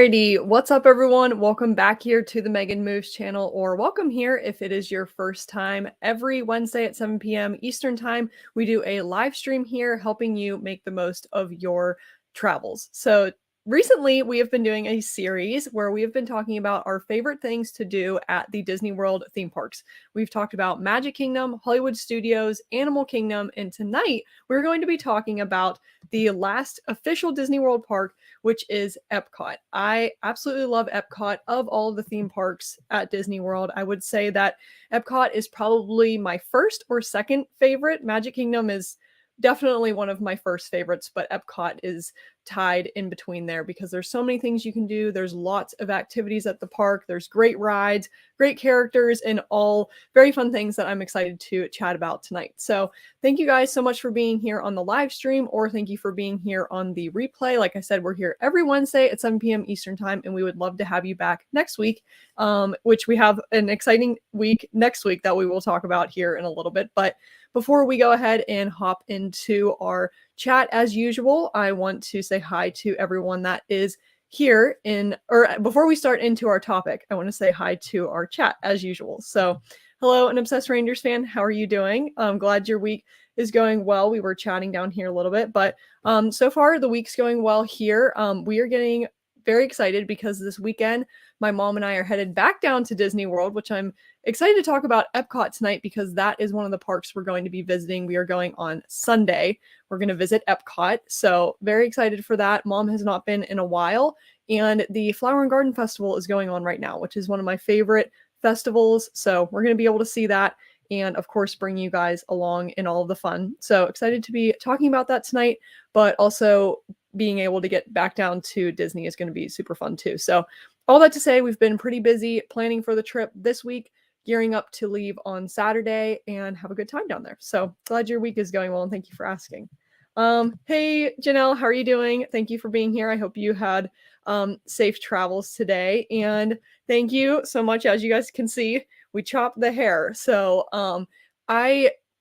Alrighty, what's up everyone? Welcome back here to the Megan Moves channel, or welcome here if it is your first time. Every Wednesday at 7 p.m. Eastern time, we do a live stream here helping you make the most of your travels. So recently we have been doing a series where we have been talking about our favorite things to do at the Disney World theme parks. We've talked about Magic Kingdom, Hollywood Studios, Animal Kingdom, and tonight we're going to be talking about the last official Disney World park, which is Epcot. I absolutely love Epcot. Of all of the theme parks at Disney World, I would say that Epcot is probably my first or second favorite. Magic Kingdom is definitely one of my first favorites, but Epcot is tied in between there because there's so many things you can do. There's lots of activities at the park. There's great rides, great characters, and all very fun things that I'm excited to chat about tonight. So thank you guys so much for being here on the live stream, or thank you for being here on the replay. Like I said, we're here every Wednesday at 7 p.m. Eastern time, and we would love to have you back next week, which we have an exciting week next week that we will talk about here in a little bit. But before we go ahead and hop into our chat as usual, I want to say hi to everyone that is here before we start into our topic, I want to say hi to our chat as usual. So hello, an Obsessed Rangers fan. How are you doing? I'm glad your week is going well. We were chatting down here a little bit, but so far the week's going well here. We are getting very excited because this weekend my mom and I are headed back down to Disney World, which I'm excited to talk about Epcot tonight because that is one of the parks we're going to be visiting. We are going on Sunday. We're going to visit Epcot. So very excited for that. Mom has not been in a while, and the Flower and Garden Festival is going on right now, which is one of my favorite festivals. So we're going to be able to see that and of course bring you guys along in all of the fun. So excited to be talking about that tonight, but also being able to get back down to Disney is going to be super fun too. So all that to say, we've been pretty busy planning for the trip this week, gearing up to leave on Saturday and have a good time down there. So glad your week is going well, and thank you for asking. Hey Janelle, how are you doing? Thank you for being here. I hope you had safe travels today, and thank you so much. As you guys can see, we chopped the hair. So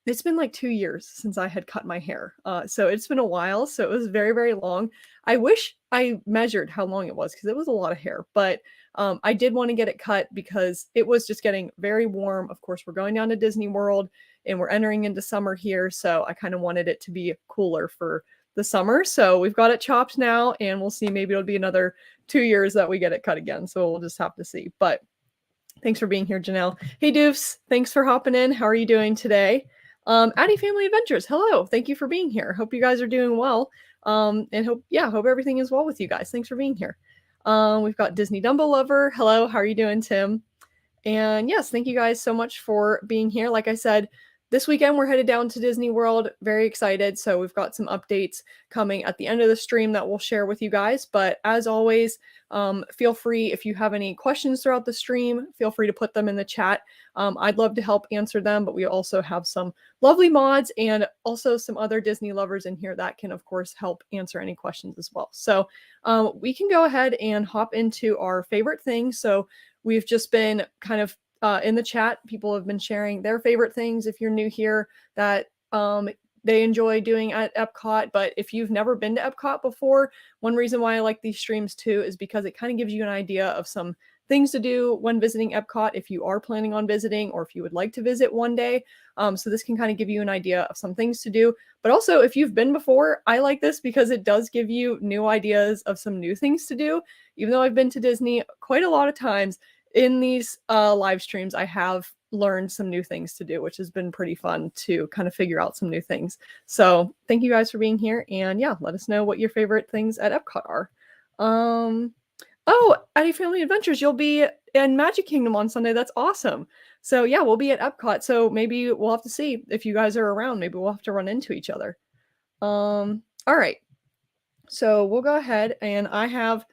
it's been like 2 years since I had cut my hair. So it's been a while. So it was very, very long. I wish I measured how long it was because it was a lot of hair, but I did want to get it cut because it was just getting very warm. Of course, we're going down to Disney World and we're entering into summer here. So I kind of wanted it to be cooler for the summer. So we've got it chopped now, and we'll see. Maybe it'll be another 2 years that we get it cut again. So we'll just have to see. But thanks for being here, Janelle. Hey, Doofs. Thanks for hopping in. How are you doing today? Addie Family Adventures. Hello. Thank you for being here. Hope you guys are doing well. And hope everything is well with you guys. Thanks for being here. We've got Disney Dumbo Lover. Hello. How are you doing, Tim? And yes, thank you guys so much for being here. Like I said, this weekend we're headed down to Disney World. Very excited. So we've got some updates coming at the end of the stream that we'll share with you guys. But as always, feel free, if you have any questions throughout the stream, feel free to put them in the chat. I'd love to help answer them, but we also have some lovely mods and also some other Disney lovers in here that can, of course, help answer any questions as well. So we can go ahead and hop into our favorite things. So we've just been kind of in the chat, people have been sharing their favorite things. If you're new here, that they enjoy doing at Epcot. But if you've never been to Epcot before, one reason why I like these streams too is because it kind of gives you an idea of some things to do when visiting Epcot if you are planning on visiting or if you would like to visit one day. So this can kind of give you an idea of some things to do. But also, if you've been before, I like this because it does give you new ideas of some new things to do. Even though I've been to Disney quite a lot of times, in these live streams, I have learned some new things to do, which has been pretty fun to kind of figure out some new things. So thank you guys for being here. And yeah, let us know what your favorite things at Epcot are. Oh, Addie Family Adventures, you'll be in Magic Kingdom on Sunday. That's awesome. So yeah, we'll be at Epcot. So maybe we'll have to see if you guys are around. Maybe we'll have to run into each other. All right. So we'll go ahead, and I have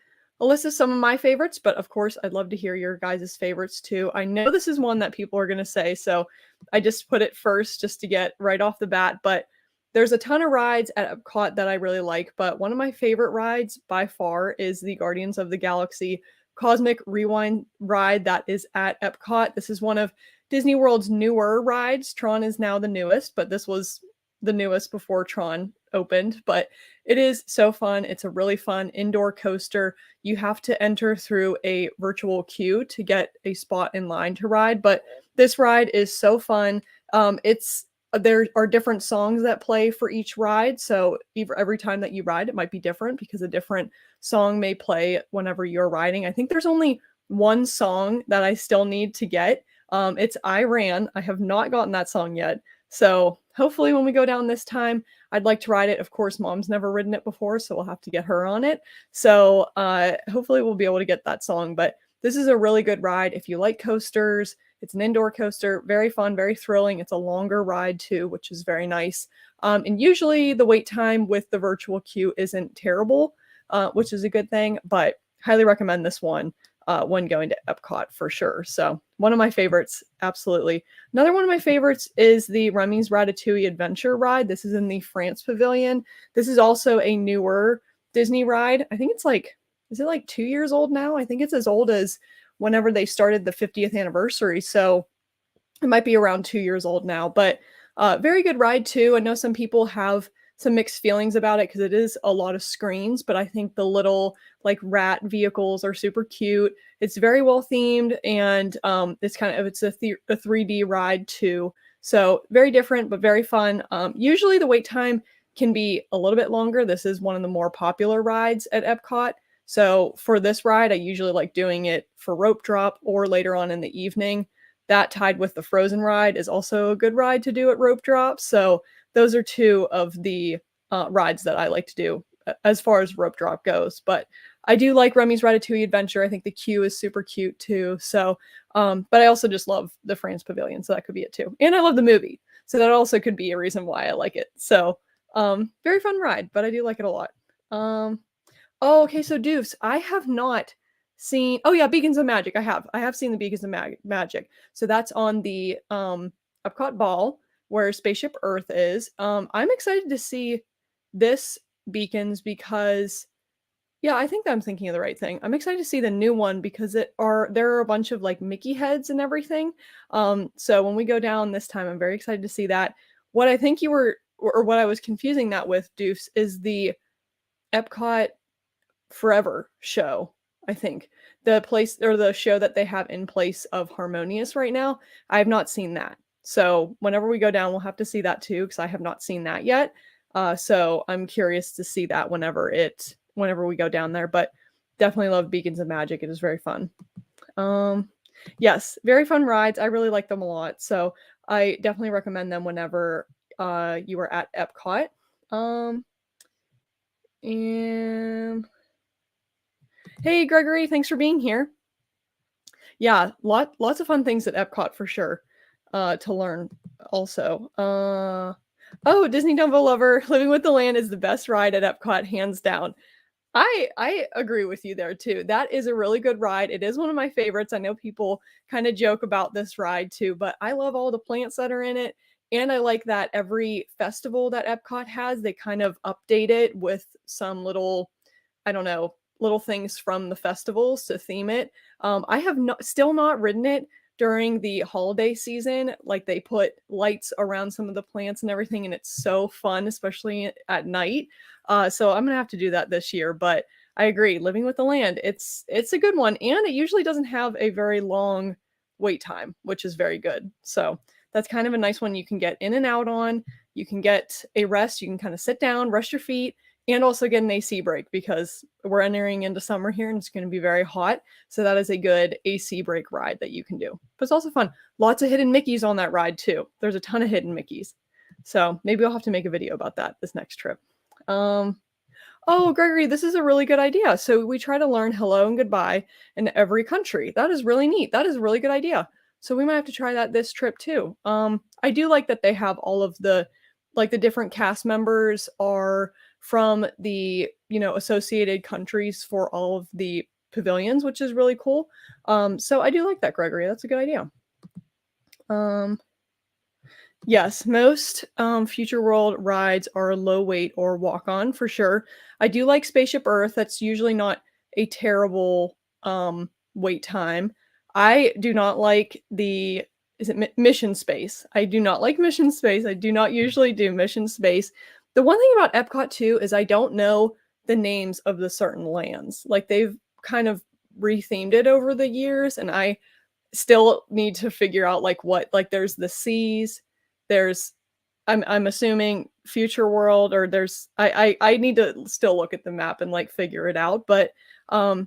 a list of some of my favorites, but of course, I'd love to hear your guys' favorites too. I know this is one that people are going to say, so I just put it first just to get right off the bat, but there's a ton of rides at Epcot that I really like, but one of my favorite rides by far is the Guardians of the Galaxy Cosmic Rewind ride that is at Epcot. This is one of Disney World's newer rides. Tron is now the newest, but this was the newest before Tron opened, but it is so fun. It's a really fun indoor coaster. You have to enter through a virtual queue to get a spot in line to ride, but this ride is so fun. It's there are different songs that play for each ride, so every time that you ride, it might be different because a different song may play whenever you're riding. I think there's only one song that I still need to get. It's I Ran. I have not gotten that song yet. So hopefully when we go down this time, I'd like to ride it. Of course, mom's never ridden it before, so we'll have to get her on it. So hopefully we'll be able to get that song. But this is a really good ride. If you like coasters, it's an indoor coaster, very fun, very thrilling. It's a longer ride too, which is very nice. And usually the wait time with the virtual queue isn't terrible, which is a good thing, but highly recommend this one when going to Epcot for sure. So one of my favorites, absolutely. Another one of my favorites is the Remy's Ratatouille Adventure ride. This is in the France Pavilion. This is also a newer Disney ride. I think it's like, is it like 2 years old now? I think it's as old as whenever they started the 50th anniversary. So it might be around 2 years old now, but very good ride too. I know some people have some mixed feelings about it because it is a lot of screens, but I think the little like rat vehicles are super cute. It's very well themed, and it's a 3D ride too. So very different, but very fun. Usually the wait time can be a little bit longer. This is one of the more popular rides at Epcot. So for this ride, I usually like doing it for rope drop or later on in the evening. That tied with the Frozen ride is also a good ride to do at rope drop. So those are two of the rides that I like to do as far as rope drop goes. But I do like Remy's Ratatouille Adventure. I think the queue is super cute too. So, but I also just love the France Pavilion, so that could be it too. And I love the movie, so that also could be a reason why I like it. So, very fun ride, but I do like it a lot. Oh, okay, so Deuce, I have not seen. Oh yeah, Beacons of Magic. I have seen the Beacons of Magic. So that's on the Epcot Ball where Spaceship Earth is. I'm excited to see this Beacons because, yeah, I think that I'm thinking of the right thing. I'm excited to see the new one because there are a bunch of like Mickey heads and everything. So when we go down this time, I'm very excited to see that. What I think you were, or what I was confusing that with, Deuce, is the Epcot Forever show. I think the place or the show that they have in place of Harmonious right now. I have not seen that. So whenever we go down, we'll have to see that too because I have not seen that yet. So I'm curious to see that whenever we go down there. But definitely love Beacons of Magic. It is very fun. Yes, very fun rides. I really like them a lot. So I definitely recommend them whenever you are at Epcot. And hey, Gregory, thanks for being here. Yeah, lots of fun things at Epcot for sure to learn also. Oh, Disney Dumbo Lover, Living with the Land is the best ride at Epcot, hands down. I agree with you there too. That is a really good ride. It is one of my favorites. I know people kind of joke about this ride too, but I love all the plants that are in it. And I like that every festival that Epcot has, they kind of update it with some little, I don't know, little things from the festivals to theme it. I have still not ridden it during the holiday season. Like they put lights around some of the plants and everything, and it's so fun, especially at night. So I'm gonna have to do that this year. But I agree, Living with the Land, it's a good one, and it usually doesn't have a very long wait time, which is very good. So that's kind of a nice one you can get in and out on. You can get a rest. You can kind of sit down, rest your feet, and also get an AC break because we're entering into summer here and it's going to be very hot. So that is a good AC break ride that you can do. But it's also fun. Lots of hidden Mickeys on that ride too. There's a ton of hidden Mickeys. So maybe I'll have to make a video about that this next trip. Oh, Gregory, this is a really good idea. So we try to learn hello and goodbye in every country. That is really neat. That is a really good idea. So we might have to try that this trip too. I do like that they have all of the different cast members are from the, associated countries for all of the pavilions, which is really cool. So I do like that, Gregory. That's a good idea. Yes, most Future World rides are low wait or walk on for sure. I do like Spaceship Earth. That's usually not a terrible wait time. I do not like the is it Mission Space? I do not like Mission Space. I do not usually do Mission Space. The one thing about Epcot too is I don't know the names of the certain lands. Like they've kind of rethemed it over the years, and I still need to figure out like what, like there's the seas, there's I'm assuming future world, or there's I need to still look at the map and like figure it out. But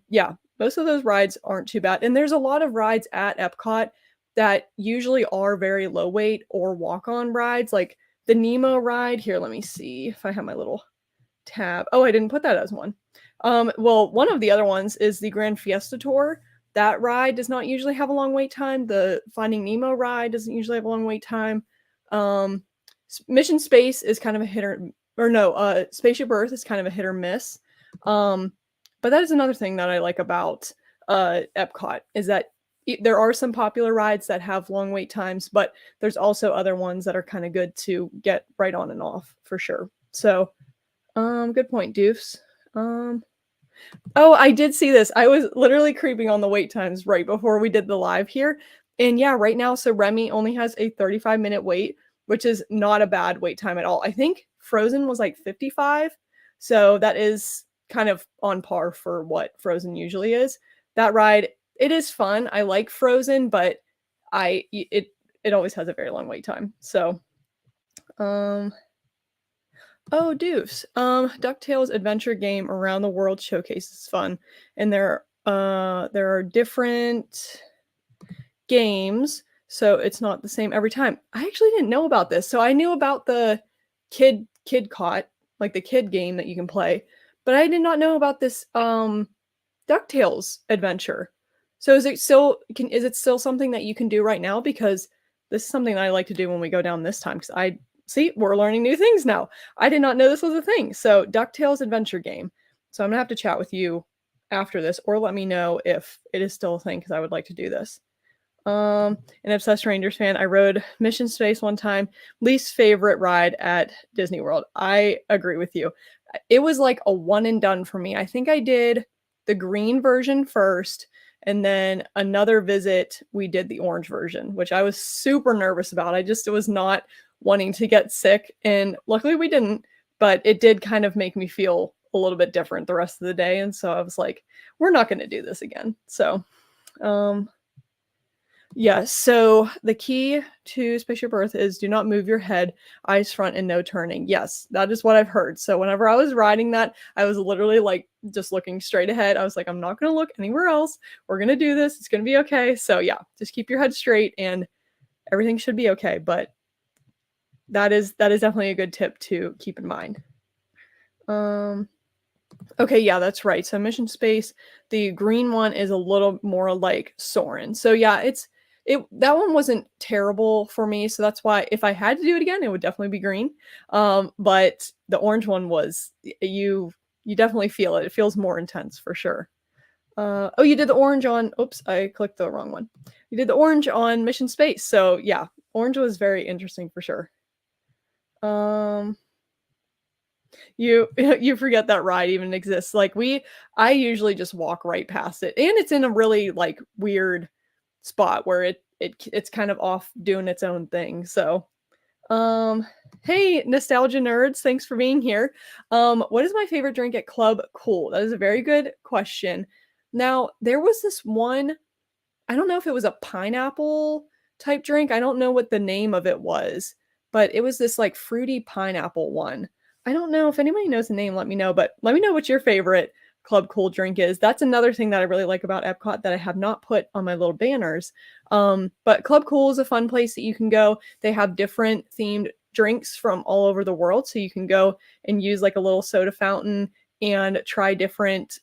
yeah, most of those rides aren't too bad. And there's a lot of rides at Epcot that usually are very low weight or walk-on rides, like the Nemo ride. Here, let me see if I have my little tab. Oh, I didn't put that as one. Well, one of the other ones is the Grand Fiesta Tour. That ride does not usually have a long wait time. The Finding Nemo ride doesn't usually have a long wait time. Mission Space is kind of a hit or no, Spaceship Earth is kind of a hit or miss. But that is another thing that I like about Epcot, is that there are some popular rides that have long wait times, but there's also other ones that are kind of good to get right on and off for sure. So, good point, Doofs. Oh, I did see this. I was literally creeping on the wait times right before we did the live here. And yeah, right now, so Remy only has a 35-minute wait, which is not a bad wait time at all. I think Frozen was like 55. So that is kind of on par for what Frozen usually is. That ride, it is fun. I like Frozen, but it always has a very long wait time. So, oh, Doofs. DuckTales adventure game around the world showcase is fun. And there are different games, so it's not the same every time. I actually didn't know about this. So I knew about the kid caught, like the kid game that you can play, but I did not know about this DuckTales adventure. So is it still something that you can do right now? Because this is something that I like to do when we go down this time, because I see we're learning new things now. I did not know this was a thing. So DuckTales adventure game. So I'm gonna have to chat with you after this, or let me know if it is still a thing, because I would like to do this. An obsessed Rangers fan. I rode Mission Space one time. Least favorite ride at Disney World. I agree with you. It was like a one and done for me. I think I did the green version first, and then another visit we did the orange version, which I was super nervous about. I just was not wanting to get sick, and luckily we didn't, but it did kind of make me feel a little bit different the rest of the day. And so I was like, we're not going to do this again. So, yeah, so the key to Spaceship Earth is do not move your head, eyes front, and no turning. Yes, that is what I've heard. So whenever I was riding that, I was literally like just looking straight ahead. I was like, I'm not going to look anywhere else. We're going to do this. It's going to be okay. So yeah, just keep your head straight and everything should be okay. But that is definitely a good tip to keep in mind. Okay, yeah, that's right. So Mission Space, the green one is a little more like Soarin'. So yeah, that one wasn't terrible for me. So that's why if I had to do it again, it would definitely be green. But the orange one was you definitely feel it. It feels more intense for sure. Oh, you did the orange on, oops, I clicked the wrong one. You did the orange on Mission Space. So yeah, orange was very interesting for sure. You forget that ride even exists. Like I usually just walk right past it, and it's in a really like weird spot where it's kind of off doing its own thing. So, hey, nostalgia nerds, thanks for being here. What is my favorite drink at Club Cool? That is a very good question. Now, there was this one, I don't know if it was a pineapple type drink. I don't know what the name of it was, but it was this like fruity pineapple one. I don't know if anybody knows the name, let me know, but let me know what your favorite Club Cool drink is. That's another thing that I really like about Epcot that I have not put on my little banners. But Club Cool is a fun place that you can go. They have different themed drinks from all over the world. So you can go and use like a little soda fountain and try different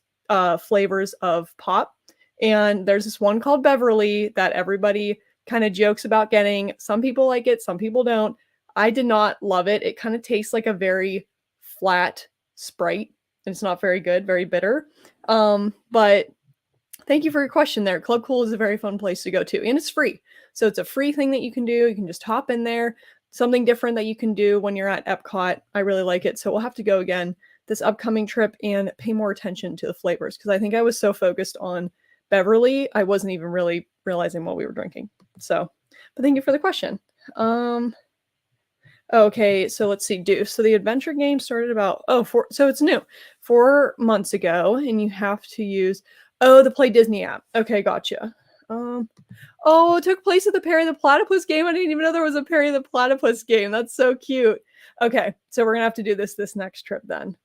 flavors of pop. And there's this one called Beverly that everybody kind of jokes about getting. Some people like it, some people don't. I did not love it. It kind of tastes like a very flat Sprite, and it's not very good, very bitter. But thank you for your question there. Club Cool is a very fun place to go to, and it's free. So it's a free thing that you can do. You can just hop in there. Something different that you can do when you're at Epcot. I really like it. So we'll have to go again this upcoming trip and pay more attention to the flavors, because I think I was so focused on Beverly, I wasn't even really realizing what we were drinking. So, but thank you for the question. Okay, so let's see. So the adventure game started about so it's new, 4 months ago, and you have to use the Play Disney app. Okay, gotcha. Um, oh, it took place at the Perry the Platypus game. I didn't even know there was a Perry the Platypus game. That's so cute. Okay, so we're gonna have to do this next trip then.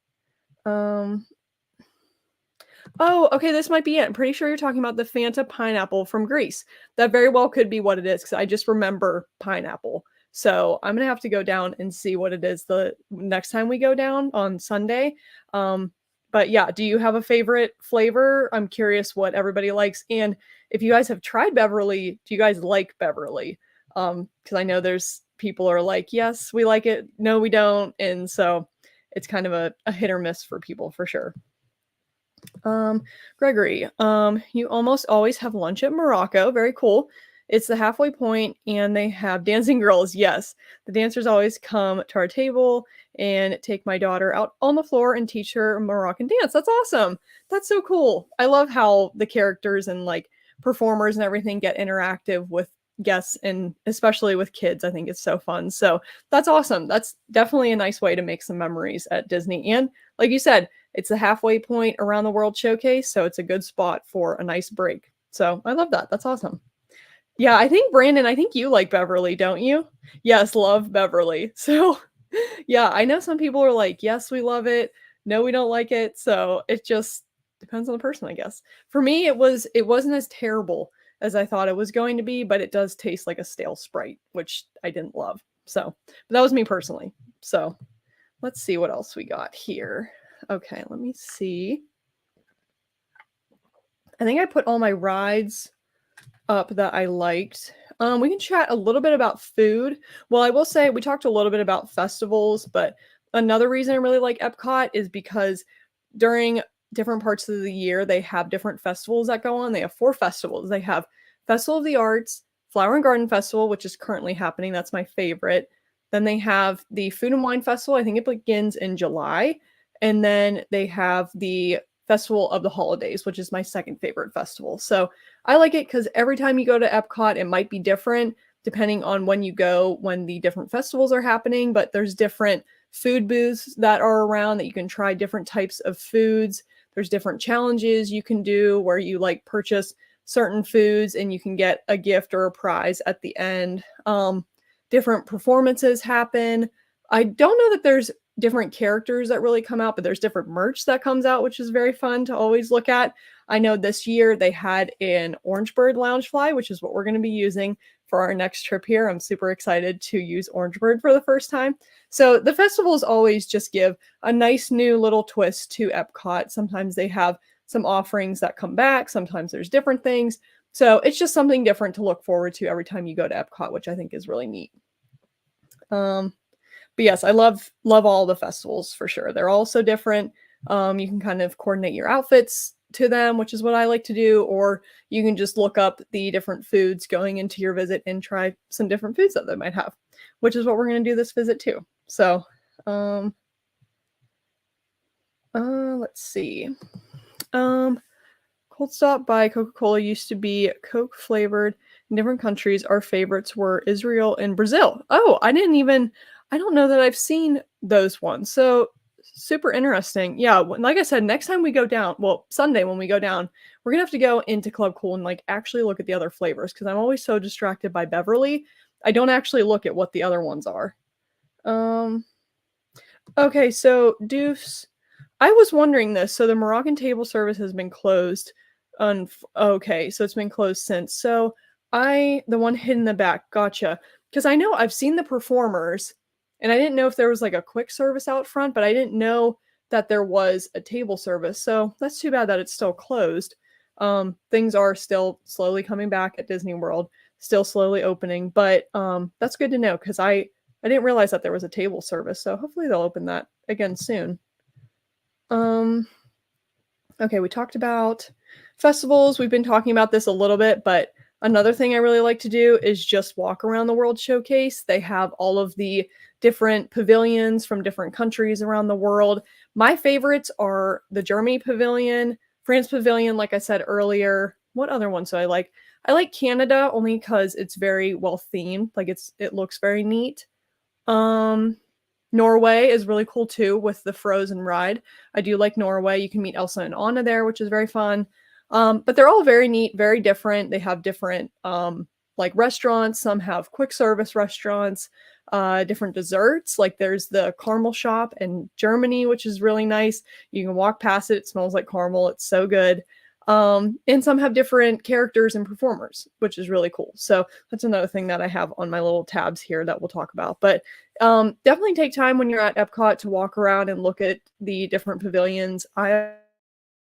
Um, oh, okay, this might be it. I'm pretty sure you're talking about the Fanta pineapple from Greece. That very well could be what it is because I just remember pineapple. So I'm gonna have to go down and see what it is the next time we go down on Sunday. But yeah, do you have a favorite flavor? I'm curious what everybody likes. And if you guys have tried Beverly, do you guys like Beverly? Because I know there's people are like, yes, we like it, no, we don't. And so it's kind of a hit or miss for people for sure. Gregory, you almost always have lunch at Morocco. Very cool. It's the halfway point, and they have dancing girls. Yes, the dancers always come to our table and take my daughter out on the floor and teach her Moroccan dance. That's awesome. That's so cool. I love how the characters and like performers and everything get interactive with guests and especially with kids. I think it's so fun. So that's awesome. That's definitely a nice way to make some memories at Disney. And like you said, it's the halfway point around the World Showcase, so it's a good spot for a nice break. So I love that. That's awesome. Yeah, I think Brandon, I think you like Beverly, don't you? Yes, love Beverly. So yeah, I know some people are like, yes, we love it. No, we don't like it. So it just depends on the person, I guess. For me, it wasn't as terrible as I thought it was going to be, but it does taste like a stale Sprite, which I didn't love. So, but that was me personally. So let's see what else we got here. Okay, let me see. I think I put all my rides up that I liked. We can chat a little bit about food. Well, I will say we talked a little bit about festivals, but another reason I really like Epcot is because during different parts of the year, they have different festivals that go on. They have 4 festivals. They have Festival of the Arts, Flower and Garden Festival, which is currently happening. That's my favorite. Then they have the Food and Wine Festival. I think it begins in July. And then they have the Festival of the Holidays, which is my second favorite festival. So I like it because every time you go to Epcot, it might be different depending on when you go, when the different festivals are happening, but there's different food booths that are around that you can try different types of foods. There's different challenges you can do where you like purchase certain foods and you can get a gift or a prize at the end. Different performances happen. I don't know that there's different characters that really come out, but there's different merch that comes out, which is very fun to always look at. I know this year they had an Orange Bird Loungefly, which is what we're going to be using for our next trip here. I'm super excited to use Orange Bird for the first time. So the festivals always just give a nice new little twist to Epcot. Sometimes they have some offerings that come back. Sometimes there's different things. So it's just something different to look forward to every time you go to Epcot, which I think is really neat. But yes, I love all the festivals for sure. They're all so different. You can kind of coordinate your outfits to them, which is what I like to do, or you can just look up the different foods going into your visit and try some different foods that they might have, which is what we're going to do this visit too. So, let's see. Cold Stop by Coca-Cola used to be Coke flavored in different countries. Our favorites were Israel and Brazil. Oh, I don't know that I've seen those ones. So super interesting. Yeah, like I said, next time we go down, well, Sunday when we go down, we're gonna have to go into Club Cool and like actually look at the other flavors because I'm always so distracted by Beverly. I don't actually look at what the other ones are. Okay, so Doofs, I was wondering this. So the Moroccan table service has been closed. Okay, so it's been closed since. So the one hidden in the back, gotcha. Because I know I've seen the performers, and I didn't know if there was like a quick service out front, but I didn't know that there was a table service. So that's too bad that it's still closed. Things are still slowly coming back at Disney World, still slowly opening, but that's good to know because I didn't realize that there was a table service. So hopefully they'll open that again soon. Okay, we talked about festivals. We've been talking about this a little bit, but another thing I really like to do is just walk around the World Showcase. They have all of the different pavilions from different countries around the world. My favorites are the Germany Pavilion, France Pavilion, like I said earlier, what other ones do I like? I like Canada only because it's very well themed. Like it looks very neat. Um, Norway is really cool too with the Frozen ride. I do like Norway. You can meet Elsa and Anna there, which is very fun. But they're all very neat, very different. They have different like restaurants. Some have quick service restaurants, different desserts. Like there's the caramel shop in Germany, which is really nice. You can walk past it. It smells like caramel. It's so good. And some have different characters and performers, which is really cool. So that's another thing that I have on my little tabs here that we'll talk about. But definitely take time when you're at Epcot to walk around and look at the different pavilions. I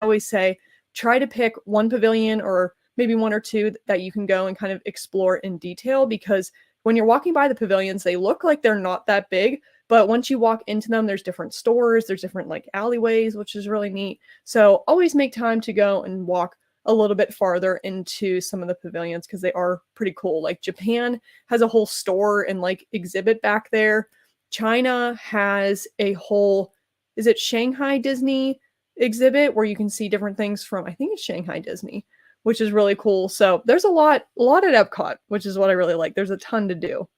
always say try to pick one pavilion or maybe one or two that you can go and kind of explore in detail, because when you're walking by the pavilions, they look like they're not that big, but once you walk into them, there's different stores, there's different like alleyways, which is really neat. So always make time to go and walk a little bit farther into some of the pavilions because they are pretty cool. Like Japan has a whole store and like exhibit back there. China has a whole, is it Shanghai Disney exhibit where you can see different things from, I think it's Shanghai Disney, which is really cool. So there's a lot at Epcot, which is what I really like. There's a ton to do.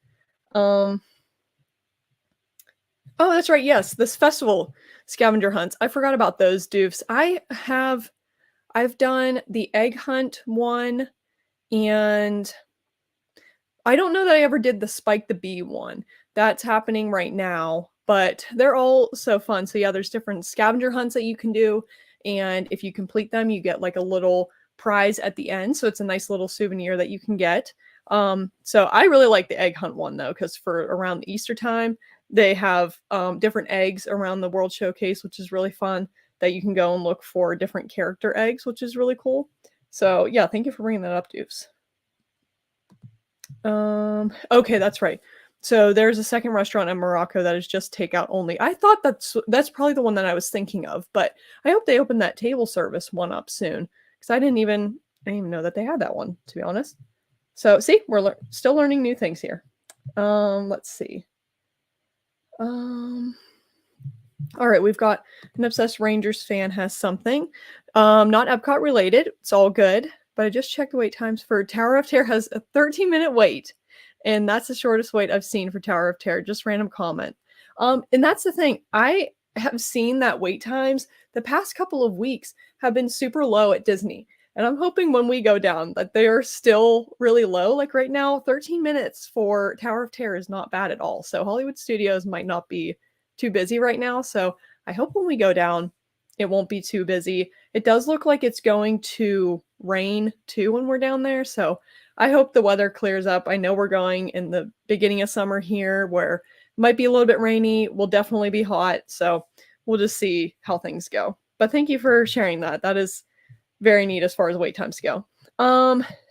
Oh, that's right. Yes, this festival scavenger hunts. I forgot about those doofs. I've done the egg hunt one, and I don't know that I ever did the Spike the Bee one. That's happening right now, but they're all so fun. So yeah, there's different scavenger hunts that you can do, and if you complete them, you get like a little prize at the end. So it's a nice little souvenir that you can get. So I really like the egg hunt one though, because for around Easter time, they have different eggs around the World Showcase, which is really fun that you can go and look for different character eggs, which is really cool. So yeah, thank you for bringing that up, Doofs. Okay, that's right. So there's a second restaurant in Morocco that is just takeout only. I thought that's probably the one that I was thinking of, but I hope they open that table service one up soon because I didn't even know that they had that one, to be honest. So see, we're still learning new things here. Let's see. All right, we've got an Obsessed Rangers fan has something. Not Epcot related. It's all good. But I just checked the wait times for Tower of Terror has a 13-minute wait. And that's the shortest wait I've seen for Tower of Terror. Just random comment. And that's the thing. I have seen that wait times the past couple of weeks have been super low at Disney. And I'm hoping when we go down that they are still really low. Like right now, 13 minutes for Tower of Terror is not bad at all. So Hollywood Studios might not be too busy right now. So I hope when we go down, it won't be too busy. It does look like it's going to rain too when we're down there. So I hope the weather clears up. I know we're going in the beginning of summer here where it might be a little bit rainy. Will definitely be hot. So we'll just see how things go. But thank you for sharing that. That is very neat as far as wait times go.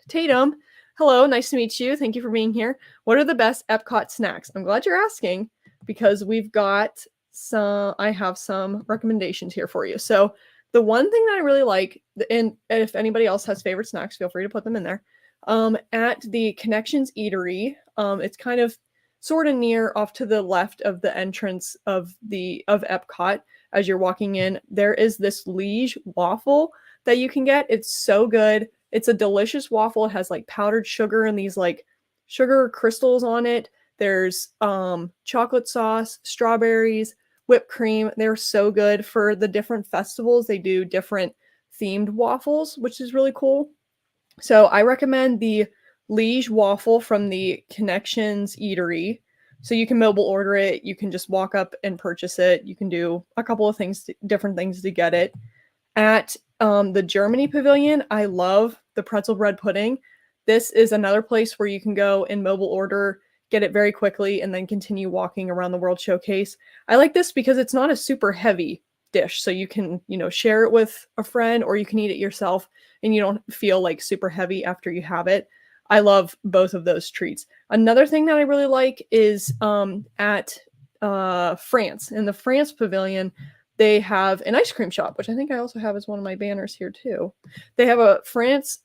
Tatum, hello. Nice to meet you. Thank you for being here. What are the best Epcot snacks? I'm glad you're asking because we've got I have some recommendations here for you. So the one thing that I really like, and if anybody else has favorite snacks, feel free to put them in there. At the Connections Eatery, it's kind of sort of near off to the left of the entrance of Epcot. As you're walking in, there is this Liege waffle that you can get. It's so good. It's a delicious waffle. It has like powdered sugar and these like sugar crystals on it. There's chocolate sauce, strawberries, whipped cream. They're so good for the different festivals. They do different themed waffles, which is really cool. So I recommend the Liege waffle from the Connections Eatery. So you can mobile order it. You can just walk up and purchase it. You can do a couple of things, different things to get it. At the Germany Pavilion, I love the pretzel bread pudding. This is another place where you can go and mobile order, get it very quickly, and then continue walking around the World Showcase. I like this because it's not a super heavy dish. So you can, share it with a friend or you can eat it yourself and you don't feel like super heavy after you have it. I love both of those treats. Another thing that I really like is at France. In the France Pavilion, they have an ice cream shop, which I think I also have as one of my banners here too. They have a French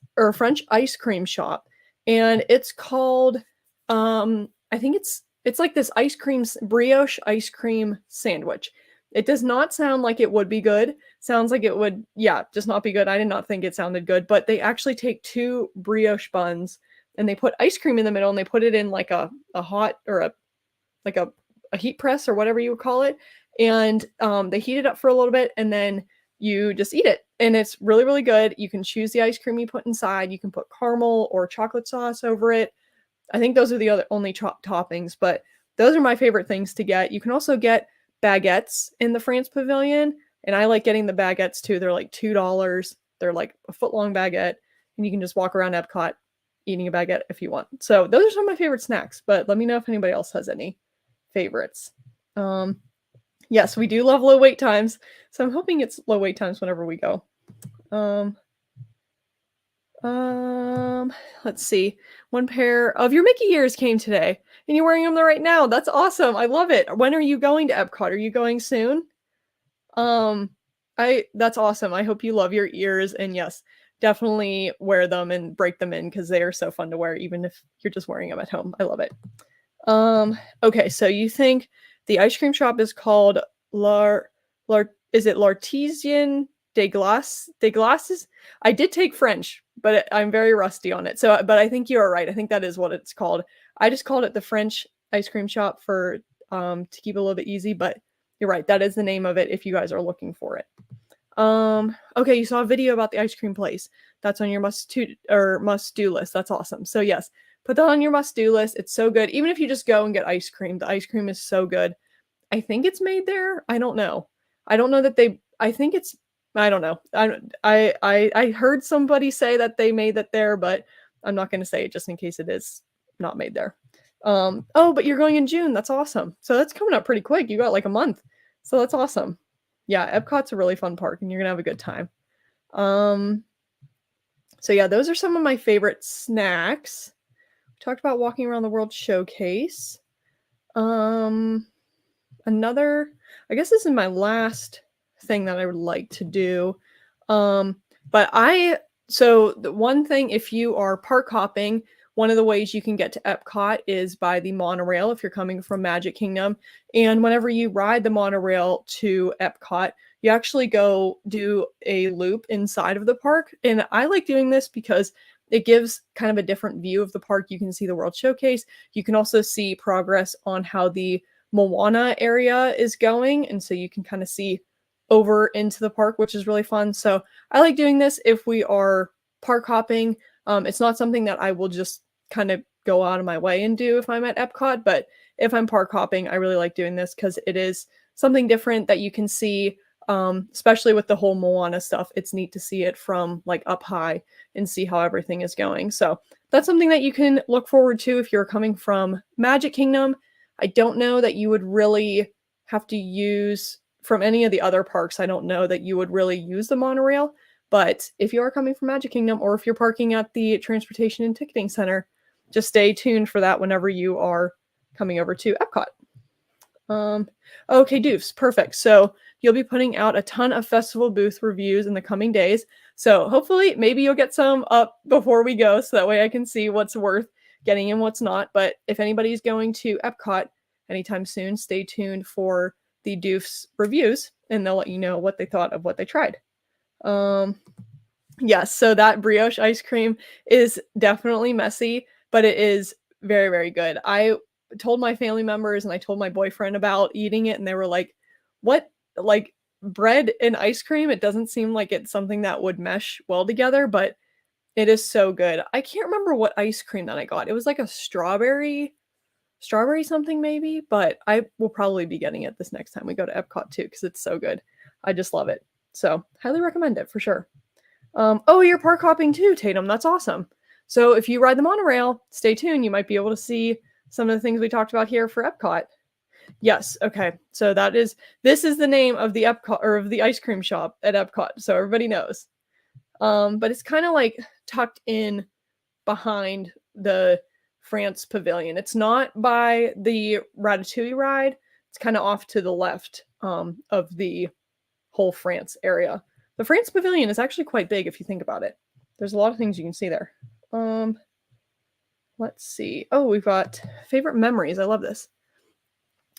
ice cream shop, and it's called I think it's like this brioche ice cream sandwich. It does not sound like it would be good. Sounds like it would, yeah, just not be good. I did not think it sounded good, but they actually take 2 brioche buns and they put ice cream in the middle and they put it in like a hot or like a heat press or whatever you would call it. And they heat it up for a little bit and then you just eat it. And it's really, really good. You can choose the ice cream you put inside. You can put caramel or chocolate sauce over it. I think those are the only toppings, but those are my favorite things to get. You can also get baguettes in the France Pavilion, and I like getting the baguettes too. They're like $2. They're like a foot long baguette, and you can just walk around Epcot eating a baguette if you want. So those are some of my favorite snacks, but let me know if anybody else has any favorites. Yes, we do love low wait times, so I'm hoping it's low wait times whenever we go. Let's see. One pair of your Mickey ears came today, and you're wearing them right now. That's awesome. I love it. When are you going to Epcot? Are you going soon? That's awesome. I hope you love your ears, and yes, definitely wear them and break them in because they are so fun to wear, even if you're just wearing them at home. I love it. Okay, so you think the ice cream shop is called is it L'Artisan des Glaces? I did take French, but I'm very rusty on it. So, but I think you are right. I think that is what it's called. I just called it the French ice cream shop for to keep it a little bit easy, but you're right. That is the name of it if you guys are looking for it. Okay, you saw a video about the ice cream place. That's on your must-do list. That's awesome. So yes, put that on your must-do list. It's so good. Even if you just go and get ice cream, the ice cream is so good. I think it's made there. I don't know. I don't know that I think it's I don't know. I heard somebody say that they made it there, but I'm not going to say it just in case it is not made there. Oh, but you're going in June. That's awesome. So that's coming up pretty quick. You got like a month. So that's awesome. Yeah, Epcot's a really fun park and you're going to have a good time. So yeah, those are some of my favorite snacks. We talked about walking around the World Showcase. Another, I guess this is my last thing that I would like to do. So the one thing, if you are park hopping, one of the ways you can get to Epcot is by the monorail if you're coming from Magic Kingdom. And whenever you ride the monorail to Epcot, you actually go do a loop inside of the park. And I like doing this because it gives kind of a different view of the park. You can see the World Showcase. You can also see progress on how the Moana area is going. And so you can kind of see over into the park, which is really fun. So I like doing this if we are park hopping. It's not something that I will just kind of go out of my way and do if I'm at Epcot, but if I'm park hopping, I really like doing this because it is something different that you can see, especially with the whole Moana stuff. It's neat to see it from like up high and see how everything is going. So that's something that you can look forward to if you're coming from Magic Kingdom. I don't know that you would really have to use from any of the other parks. I don't know that you would really use the monorail, but if you are coming from Magic Kingdom or if you're parking at the Transportation and Ticketing Center, just stay tuned for that whenever you are coming over to Epcot. Okay, Doofs, perfect. So you'll be putting out a ton of festival booth reviews in the coming days. So hopefully maybe you'll get some up before we go so that way I can see what's worth getting and what's not. But if anybody's going to Epcot anytime soon, stay tuned for the Doofs reviews and they'll let you know what they thought of what they tried. Yes, so that brioche ice cream is definitely messy, but it is very, very good. I told my family members and I told my boyfriend about eating it and they were like, what? Like bread and ice cream? It doesn't seem like it's something that would mesh well together, but it is so good. I can't remember what ice cream that I got. It was like a strawberry something maybe, but I will probably be getting it this next time we go to Epcot too because it's so good. I just love it. So highly recommend it for sure. Oh, you're park hopping too, Tatum. That's awesome. So if you ride the monorail, stay tuned. You might be able to see some of the things we talked about here for Epcot. Yes. Okay. So this is the name of the Epcot or of the ice cream shop at Epcot. So everybody knows. But it's kind of like tucked in behind the France Pavilion. It's not by the Ratatouille ride. It's kind of off to the left of the whole France area. The France Pavilion is actually quite big if you think about it. There's a lot of things you can see there. Let's see. Oh, we've got favorite memories. I love this.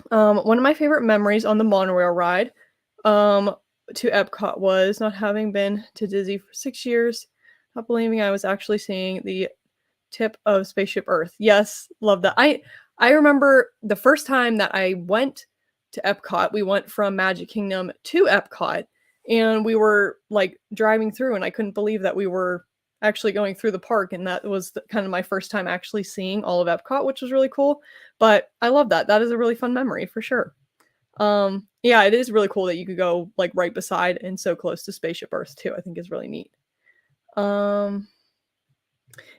One of my favorite memories on the monorail ride um, to Epcot was not having been to Disney for 6 years, not believing I was actually seeing the tip of Spaceship Earth. Yes, love that. I remember the first time that I went to Epcot, we went from Magic Kingdom to Epcot, and we were, like, driving through, and I couldn't believe that we were actually going through the park, and that was kind of my first time actually seeing all of Epcot, which was really cool, but I love that. That is a really fun memory for sure. Yeah, it is really cool that you could go, like, right beside and so close to Spaceship Earth too, I think is really neat. Um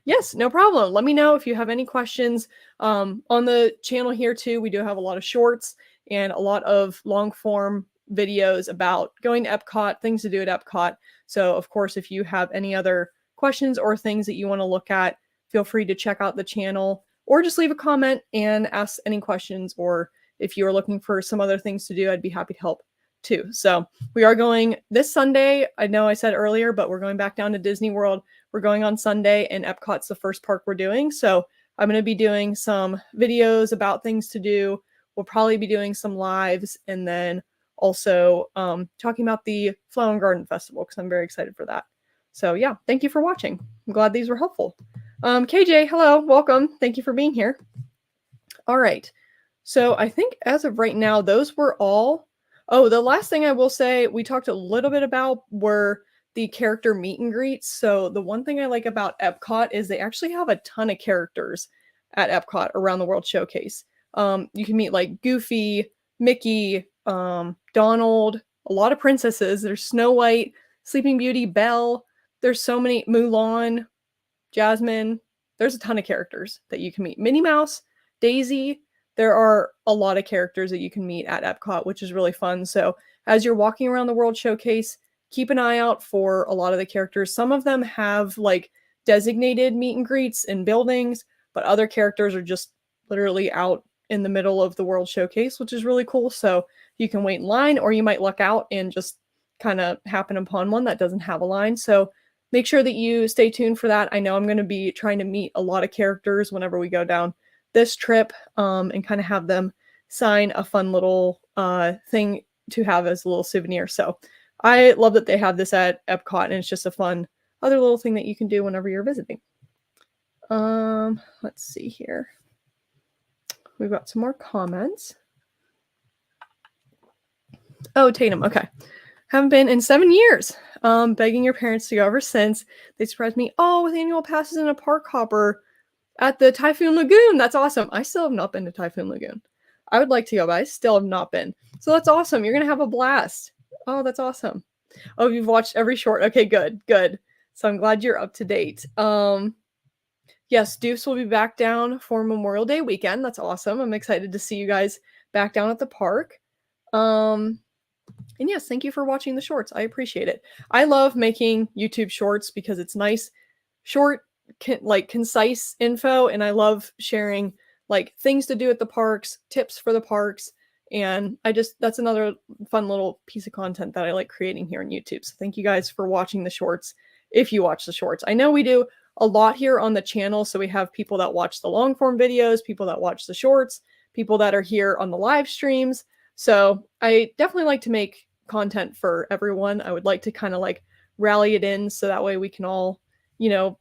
Yes, no problem. Let me know if you have any questions. On the channel here too, we do have a lot of shorts and a lot of long form videos about going to Epcot, things to do at Epcot. So, of course, if you have any other questions or things that you want to look at, feel free to check out the channel or just leave a comment and ask any questions. Or if you are looking for some other things to do, I'd be happy to help too. So, we are going this Sunday. I know I said earlier, but we're going back down to Disney World. We're going on Sunday, and Epcot's the first park we're doing. So I'm going to be doing some videos about things to do. We'll probably be doing some lives, and then also talking about the Flower and Garden Festival because I'm very excited for that. So yeah, thank you for watching. I'm glad these were helpful. KJ, hello, welcome. Thank you for being here. All right. So I think as of right now, those were all. Oh, the last thing I will say, we talked a little bit about were the character meet and greets. So the one thing I like about Epcot is they actually have a ton of characters at Epcot around the World Showcase. You can meet like Goofy, Mickey, Donald, a lot of princesses. There's Snow White, Sleeping Beauty, Belle. There's so many, Mulan, Jasmine. There's a ton of characters that you can meet. Minnie Mouse, Daisy. There are a lot of characters that you can meet at Epcot, which is really fun. So as you're walking around the World Showcase, keep an eye out for a lot of the characters. Some of them have like designated meet and greets in buildings, but other characters are just literally out in the middle of the World Showcase, which is really cool. So you can wait in line, or you might luck out and just kind of happen upon one that doesn't have a line. So make sure that you stay tuned for that. I know I'm going to be trying to meet a lot of characters whenever we go down this trip, and kind of have them sign a fun little thing to have as a little souvenir. So I love that they have this at Epcot, and it's just a fun other little thing that you can do whenever you're visiting. Let's see here. We've got some more comments. Oh, Tatum. Okay. Haven't been in 7 years. Begging your parents to go ever since. They surprised me. Oh, with annual passes and a park hopper at the Typhoon Lagoon. That's awesome. I still have not been to Typhoon Lagoon. I would like to go, but I still have not been. So that's awesome. You're going to have a blast. Oh, that's awesome. Oh, you've watched every short. Okay, good, good. So I'm glad you're up to date. Yes, Deuce will be back down for Memorial Day weekend. That's awesome. I'm excited to see you guys back down at the park. And yes, thank you for watching the shorts. I appreciate it. I love making YouTube shorts because it's nice, short, like concise info, and I love sharing like things to do at the parks, tips for the parks, and that's another fun little piece of content that I like creating here on YouTube. So thank you guys for watching the shorts. If you watch the shorts, I know we do a lot here on the channel. So we have people that watch the long form videos, people that watch the shorts, people that are here on the live streams. So I definitely like to make content for everyone. I would like to kind of like rally it in so that way we can all, you know,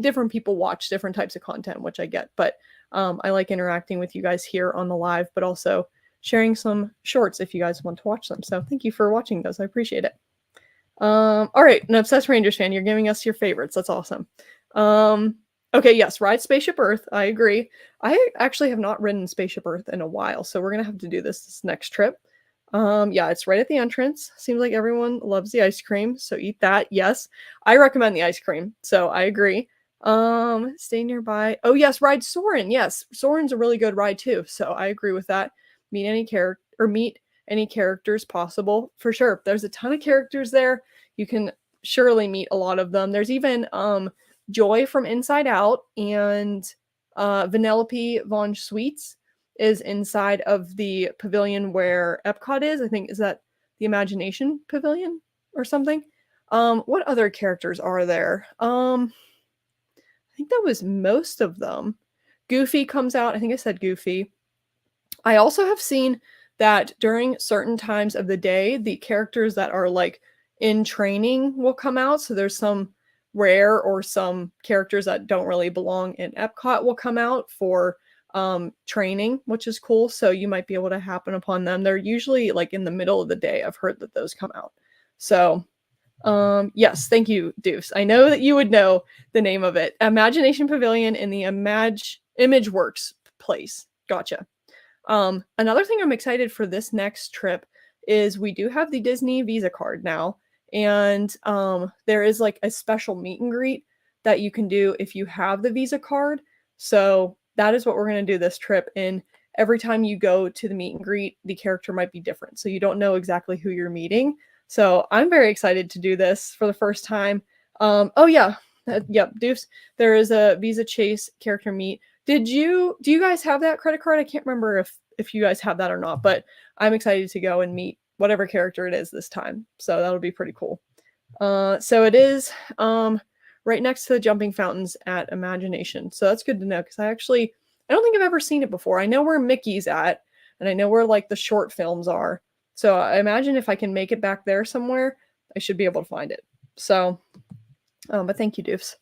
different people watch different types of content, which I get, but I like interacting with you guys here on the live, but also sharing some shorts if you guys want to watch them. So thank you for watching those. I appreciate it. All right, an Obsessed Rangers fan, you're giving us your favorites. That's awesome. Okay, yes, ride Spaceship Earth. I agree. I actually have not ridden Spaceship Earth in a while, so we're gonna have to do this next trip. Yeah, it's right at the entrance. Seems like everyone loves the ice cream, so eat that. Yes, I recommend the ice cream, so I agree. Stay nearby. Oh yes, ride Soarin'. Yes, Soarin's a really good ride too, so I agree with that. Meet any characters possible for sure. There's a ton of characters there. You can surely meet a lot of them. There's even Joy from Inside Out, and Vanellope von Sweets is inside of the pavilion where Epcot is. I think, is that the Imagination Pavilion or something? What other characters are there? I think that was most of them. Goofy comes out. I think I said Goofy. I also have seen that during certain times of the day, the characters that are like in training will come out. So there's some rare or some characters that don't really belong in Epcot will come out for training, which is cool. So you might be able to happen upon them. They're usually like in the middle of the day. I've heard that those come out. So yes, thank you, Deuce. I know that you would know the name of it. Imagination Pavilion in the Imageworks place. Gotcha. Another thing I'm excited for this next trip is we do have the Disney Visa card now, and there is like a special meet and greet that you can do if you have the Visa card. So that is what we're going to do this trip. And every time you go to the meet and greet, the character might be different. So you don't know exactly who you're meeting. So I'm very excited to do this for the first time. Oh yeah, yep, Deuce. There is a Visa Chase character meet. Do you guys have that credit card? I can't remember if you guys have that or not, but I'm excited to go and meet whatever character it is this time. So that'll be pretty cool. So it is right next to the jumping fountains at Imagination. So that's good to know because I don't think I've ever seen it before. I know where Mickey's at, and I know where like the short films are. So I imagine if I can make it back there somewhere, I should be able to find it. So, but thank you, Doofs.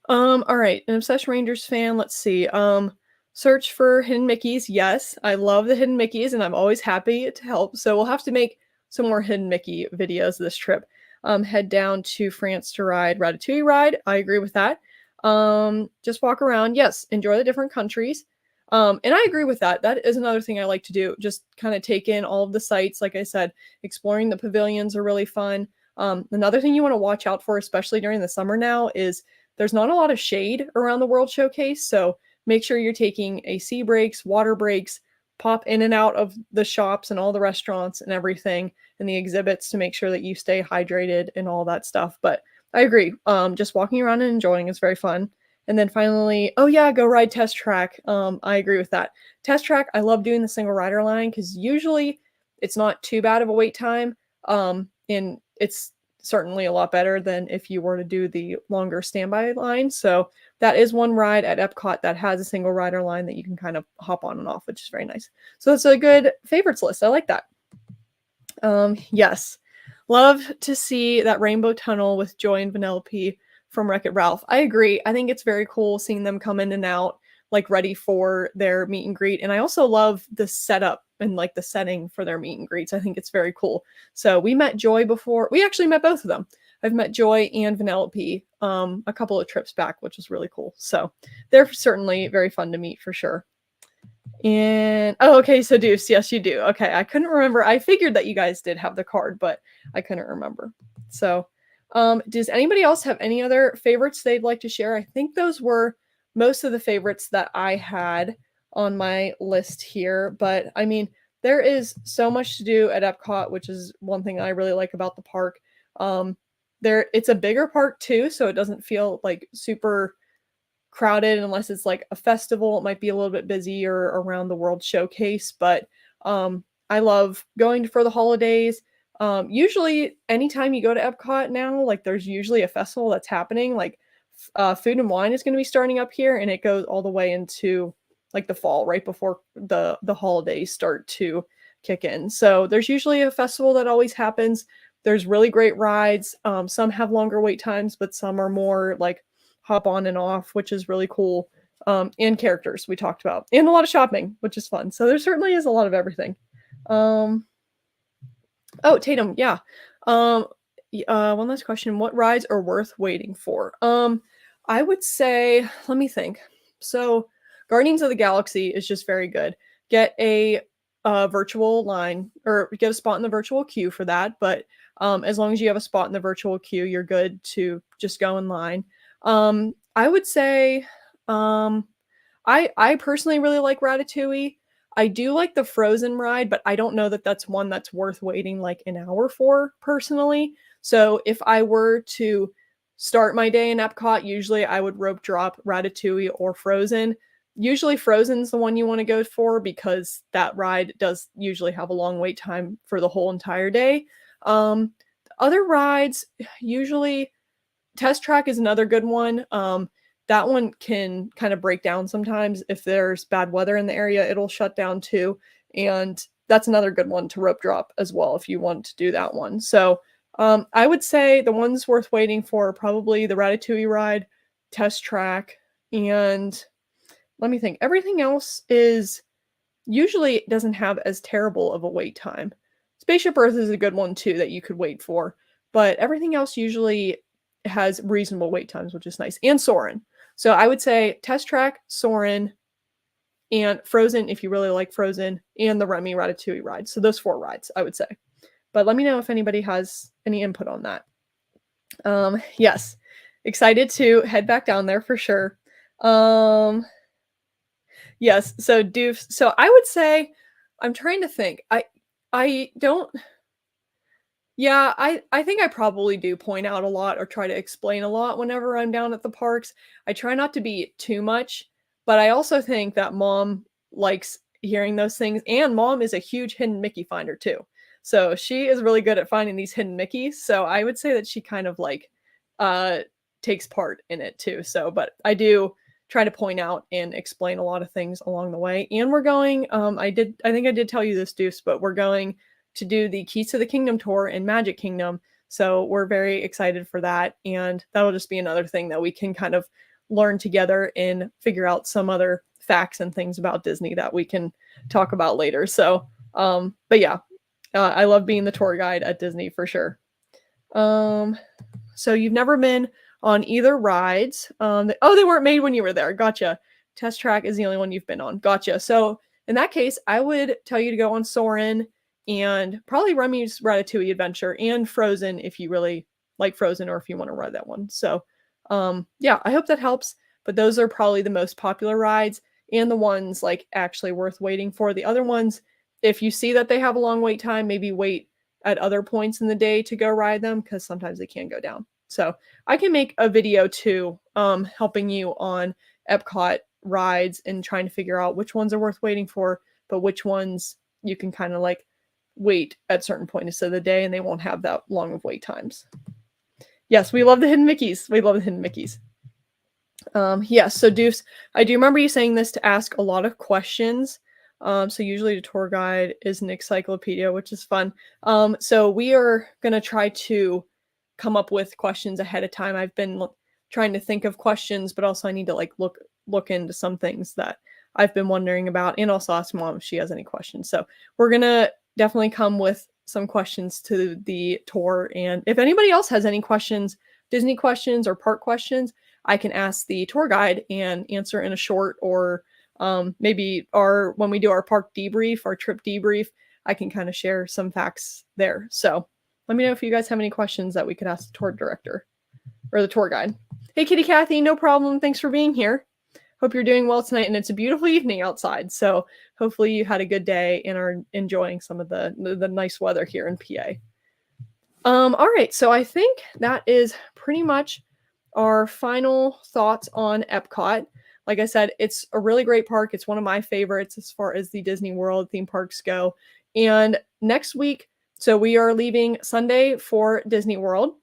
All right, an Obsessed Rangers fan. Let's see. Search for hidden Mickeys. Yes, I love the hidden Mickeys, and I'm always happy to help. So we'll have to make some more hidden Mickey videos this trip. Head down to France to ride Ratatouille ride. I agree with that. Just walk around. Yes, enjoy the different countries. And I agree with that. That is another thing I like to do. Just kind of take in all of the sights. Like I said, exploring the pavilions are really fun. Another thing you want to watch out for, especially during the summer now, is there's not a lot of shade around the World Showcase. So make sure you're taking AC breaks, water breaks, pop in and out of the shops and all the restaurants and everything and the exhibits to make sure that you stay hydrated and all that stuff. But I agree. Just walking around and enjoying is very fun. And then finally, oh yeah, go ride Test Track. I agree with that. Test Track, I love doing the single rider line because usually it's not too bad of a wait time. And it's certainly a lot better than if you were to do the longer standby line. So that is one ride at Epcot that has a single rider line that you can kind of hop on and off, which is very nice. So it's a good favorites list. I like that. Yes. Love to see that rainbow tunnel with Joy and Vanellope from Wreck-It Ralph. I agree. I think it's very cool seeing them come in and out, like ready for their meet and greet. And I also love the setup and like the setting for their meet and greets. I think it's very cool. So we met Joy before. We actually met both of them. I've met Joy and Vanellope a couple of trips back, which was really cool. So they're certainly very fun to meet for sure. And oh, okay, so Deuce, yes, you do. Okay, I couldn't remember. I figured that you guys did have the card, but I couldn't remember. So, does anybody else have any other favorites they'd like to share? I think those were most of the favorites that I had on my list here. But I mean, there is so much to do at Epcot, which is one thing I really like about the park. It's a bigger park too, so it doesn't feel like super crowded unless it's like a festival. It might be a little bit busier around the World Showcase, but I love going for the holidays. Usually anytime you go to Epcot now, like there's usually a festival that's happening. Like Food and Wine is going to be starting up here, and it goes all the way into like the fall, right before the holidays start to kick in. So there's usually a festival that always happens. There's really great rides. Some have longer wait times, but some are more like hop on and off, which is really cool. And characters we talked about, and a lot of shopping, which is fun. So there certainly is a lot of everything. Oh, Tatum, yeah. One last question: what rides are worth waiting for? I would say, let me think. So, Guardians of the Galaxy is just very good. Get a virtual line or get a spot in the virtual queue for that. But as long as you have a spot in the virtual queue, you're good to just go in line. I would say, I personally really like Ratatouille. I do like the Frozen ride, but I don't know that that's one that's worth waiting like an hour for personally. So if I were to start my day in Epcot, usually I would rope drop Ratatouille or Frozen. Usually Frozen's the one you want to go for because that ride does usually have a long wait time for the whole entire day. Other rides, usually Test Track is another good one. That one can kind of break down sometimes if there's bad weather in the area. It'll shut down too. And that's another good one to rope drop as well if you want to do that one. So I would say the ones worth waiting for are probably the Ratatouille ride, Test Track, and let me think. Everything else is usually doesn't have as terrible of a wait time. Spaceship Earth is a good one too that you could wait for, but everything else usually has reasonable wait times, which is nice. And Soarin'. So I would say Test Track, Soarin', and Frozen if you really like Frozen, and the Remy Ratatouille ride. So those 4 rides, I would say. But let me know if anybody has any input on that. Yes, excited to head back down there for sure. Yes, so Doof. So I would say, I'm trying to think. I don't. Yeah, I think I probably do point out a lot or try to explain a lot whenever I'm down at the parks. I try not to be too much, but I also think that mom likes hearing those things, and mom is a huge hidden Mickey finder too. So she is really good at finding these hidden Mickeys. So I would say that she kind of like uh takes part in it too. So, but I do try to point out and explain a lot of things along the way. And we're going, I think I did tell you this, Deuce, but we're going to do the Keys to the Kingdom tour in Magic Kingdom. So we're very excited for that. And that'll just be another thing that we can kind of learn together and figure out some other facts and things about Disney that we can talk about later. So, but yeah, I love being the tour guide at Disney for sure. So you've never been on either rides. They weren't made when you were there. Gotcha. Test Track is the only one you've been on. Gotcha. So in that case, I would tell you to go on Soarin' and probably Remy's Ratatouille Adventure and Frozen if you really like Frozen or if you want to ride that one. So yeah, I hope that helps. But those are probably the most popular rides and the ones like actually worth waiting for. The other ones, if you see that they have a long wait time, maybe wait at other points in the day to go ride them because sometimes they can go down. So I can make a video too, helping you on Epcot rides and trying to figure out which ones are worth waiting for, but which ones you can kind of like wait at certain points of the day and they won't have that long of wait times. Yes, we love the hidden Mickeys. We love the hidden Mickeys. Yes, so Deuce, I do remember you saying this to ask a lot of questions. So usually the tour guide is an encyclopedia, which is fun. So we are going to try to come up with questions ahead of time. I've been trying to think of questions, but also I need to like look into some things that I've been wondering about and also ask mom if she has any questions. So we're going to definitely come with some questions to the tour. And if anybody else has any questions, Disney questions or park questions, I can ask the tour guide and answer in a short or maybe when we do our park debrief, our trip debrief, I can kind of share some facts there. So let me know if you guys have any questions that we could ask the tour director or the tour guide. Hey, Kitty Kathy, no problem. Thanks for being here. Hope you're doing well tonight, and it's a beautiful evening outside. So hopefully you had a good day and are enjoying some of the nice weather here in PA. All right, so I think that is pretty much our final thoughts on Epcot. Like I said, it's a really great park. It's one of my favorites as far as the Disney World theme parks go. And next week, so we are leaving Sunday for Disney World.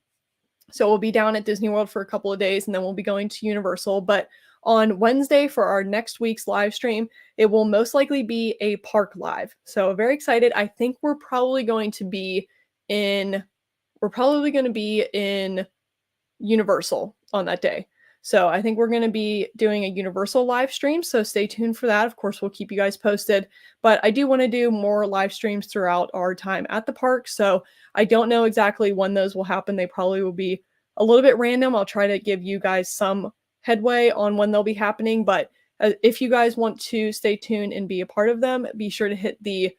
So we'll be down at Disney World for a couple of days and then we'll be going to Universal. But on Wednesday for our next week's live stream, it will most likely be a park live. So very excited. I think we're probably going to be in Universal on that day. So I think we're going to be doing a Universal live stream. So stay tuned for that. Of course, we'll keep you guys posted. But I do want to do more live streams throughout our time at the park. So I don't know exactly when those will happen. They probably will be a little bit random. I'll try to give you guys some headway on when they'll be happening. But if you guys want to stay tuned and be a part of them, be sure to hit the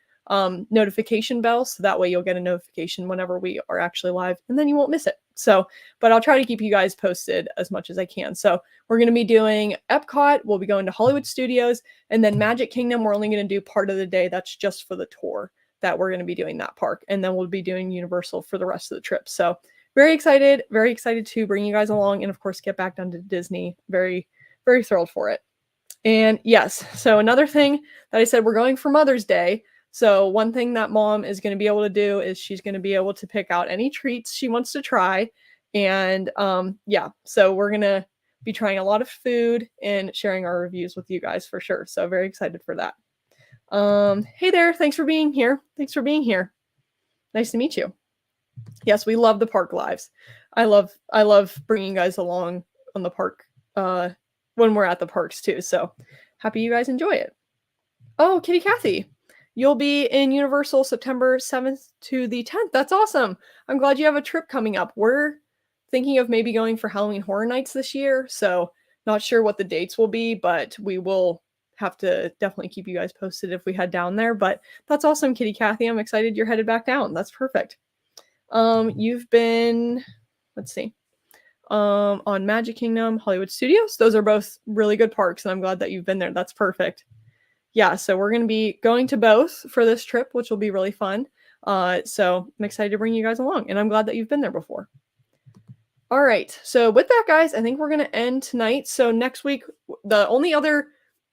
notification bell. So that way you'll get a notification whenever we are actually live and then you won't miss it. So, but I'll try to keep you guys posted as much as I can. So we're going to be doing Epcot. We'll be going to Hollywood Studios and then Magic Kingdom. We're only going to do part of the day. That's just for the tour that we're going to be doing that park. And then we'll be doing Universal for the rest of the trip. So very excited to bring you guys along. And of course, get back down to Disney. Very, very thrilled for it. And yes, so another thing that I said, we're going for Mother's Day. So one thing that mom is going to be able to do is she's going to be able to pick out any treats she wants to try. And yeah, so we're going to be trying a lot of food and sharing our reviews with you guys for sure. So very excited for that. Hey there. Thanks for being here. Thanks for being here. Nice to meet you. Yes, we love the park lives. I love bringing you guys along on the park when we're at the parks too. So happy you guys enjoy it. Oh, Kitty Cathy, you'll be in Universal September 7th to the 10th. That's awesome. I'm glad you have a trip coming up. We're thinking of maybe going for Halloween Horror Nights this year, so not sure what the dates will be, but we will have to definitely keep you guys posted if we head down there. But that's awesome, Kitty Cathy. I'm excited you're headed back down. That's perfect. You've been, let's see, on Magic Kingdom, Hollywood Studios. Those are both really good parks, and I'm glad that you've been there. That's perfect. Yeah, so we're going to be going to both for this trip, which will be really fun. So I'm excited to bring you guys along, and I'm glad that you've been there before. All right, so with that, guys, I think we're going to end tonight. So next week, the only other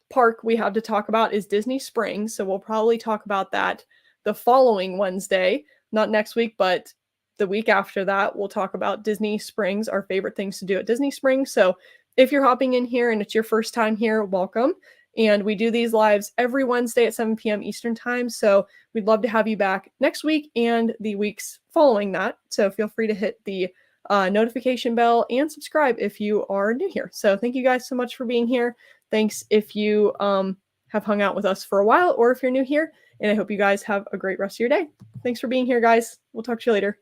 park we have to talk about is Disney Springs. So we'll probably talk about that the following Wednesday, not next week, but the week after that. We'll talk about Disney Springs, our favorite things to do at Disney Springs. So if you're hopping in here and it's your first time here, welcome. And we do these lives every Wednesday at 7 p.m. Eastern time. So we'd love to have you back next week and the weeks following that. So feel free to hit the notification bell and subscribe if you are new here. So thank you guys so much for being here. Thanks if you have hung out with us for a while or if you're new here. And I hope you guys have a great rest of your day. Thanks for being here, guys. We'll talk to you later.